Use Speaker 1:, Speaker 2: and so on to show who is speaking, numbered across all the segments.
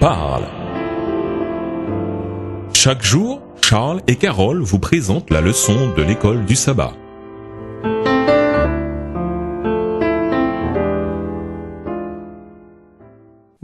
Speaker 1: parle. Chaque jour, Charles et Carole vous présentent la leçon de l'école du sabbat.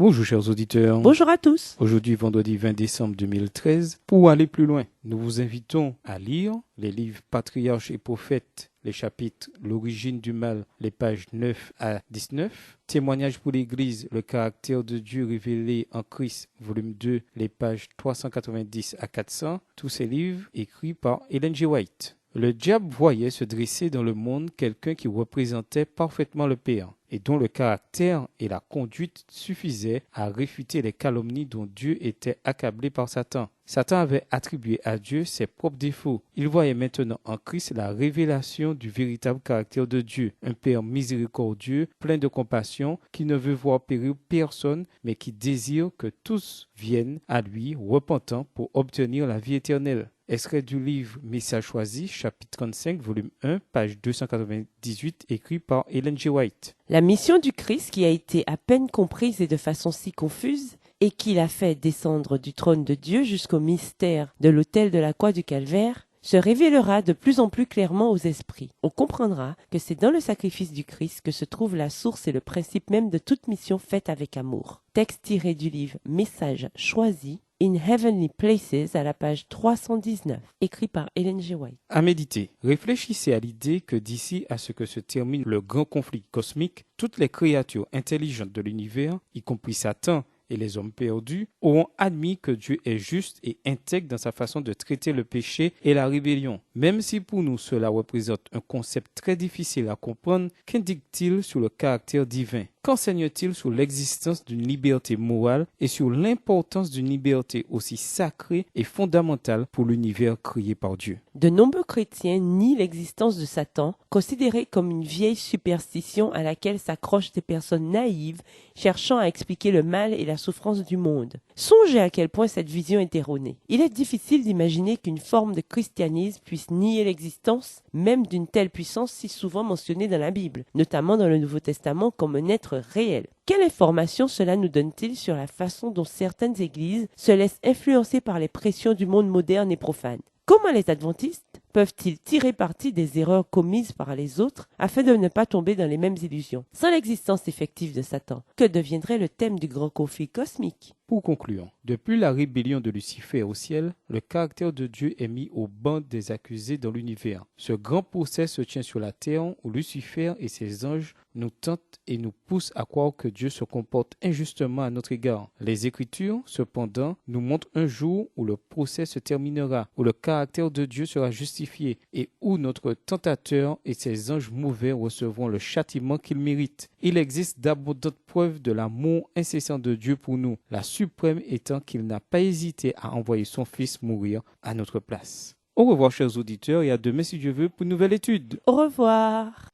Speaker 2: Bonjour chers auditeurs.
Speaker 3: Bonjour à tous.
Speaker 2: Aujourd'hui, vendredi 20 décembre 2013, pour aller plus loin, nous vous invitons à lire les livres Patriarches et Prophètes, les chapitres L'origine du mal, les pages 9 à 19, Témoignage pour l'Église, le caractère de Dieu révélé en Christ, volume 2, les pages 390 à 400, tous ces livres écrits par Ellen G. White. Le diable voyait se dresser dans le monde quelqu'un qui représentait parfaitement le Père et dont le caractère et la conduite suffisaient à réfuter les calomnies dont Dieu était accablé par Satan. Satan avait attribué à Dieu ses propres défauts. Il voyait maintenant en Christ la révélation du véritable caractère de Dieu, un Père miséricordieux, plein de compassion, qui ne veut voir périr personne, mais qui désire que tous viennent à lui repentants pour obtenir la vie éternelle. Extrait du livre Message choisi, chapitre 35, volume 1, page 298, écrit par Ellen G. White.
Speaker 3: La mission du Christ, qui a été à peine comprise et de façon si confuse, et qui l'a fait descendre du trône de Dieu jusqu'au mystère de l'autel de la croix du Calvaire, se révélera de plus en plus clairement aux esprits. On comprendra que c'est dans le sacrifice du Christ que se trouve la source et le principe même de toute mission faite avec amour. Texte tiré du livre Message choisi, In Heavenly Places, à la page 319, écrit par Ellen G. White.
Speaker 2: À méditer. Réfléchissez à l'idée que d'ici à ce que se termine le grand conflit cosmique, toutes les créatures intelligentes de l'univers, y compris Satan et les hommes perdus, auront admis que Dieu est juste et intègre dans sa façon de traiter le péché et la rébellion. Même si pour nous cela représente un concept très difficile à comprendre, qu'indique-t-il sur le caractère divin ? Qu'enseigne-t-il sur l'existence d'une liberté morale et sur l'importance d'une liberté aussi sacrée et fondamentale pour l'univers créé par Dieu ?
Speaker 3: De nombreux chrétiens nient l'existence de Satan, considéré comme une vieille superstition à laquelle s'accrochent des personnes naïves cherchant à expliquer le mal et la souffrance du monde. Songez à quel point cette vision est erronée. Il est difficile d'imaginer qu'une forme de christianisme puisse nier l'existence même d'une telle puissance si souvent mentionnée dans la Bible, notamment dans le Nouveau Testament comme un être réel. Quelle information cela nous donne-t-il sur la façon dont certaines églises se laissent influencer par les pressions du monde moderne et profane ? Comment les adventistes peuvent-ils tirer parti des erreurs commises par les autres afin de ne pas tomber dans les mêmes illusions ? Sans l'existence effective de Satan, que deviendrait le thème du grand conflit cosmique ?
Speaker 2: Pour conclure, depuis la rébellion de Lucifer au ciel, le caractère de Dieu est mis au banc des accusés dans l'univers. Ce grand procès se tient sur la terre où Lucifer et ses anges nous tentent et nous poussent à croire que Dieu se comporte injustement à notre égard. Les Écritures, cependant, nous montrent un jour où le procès se terminera, où le caractère de Dieu sera justifié et où notre tentateur et ses anges mauvais recevront le châtiment qu'ils méritent. Il existe d'abondantes preuves de l'amour incessant de Dieu pour nous, la suprême étant qu'il n'a pas hésité à envoyer son Fils mourir à notre place. Au revoir chers auditeurs et à demain si Dieu veut pour une nouvelle étude.
Speaker 3: Au revoir.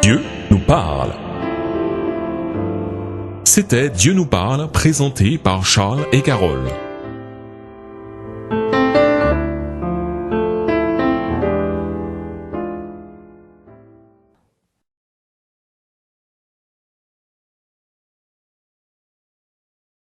Speaker 1: Dieu nous parle. C'était Dieu nous parle, présenté par Charles et Carole.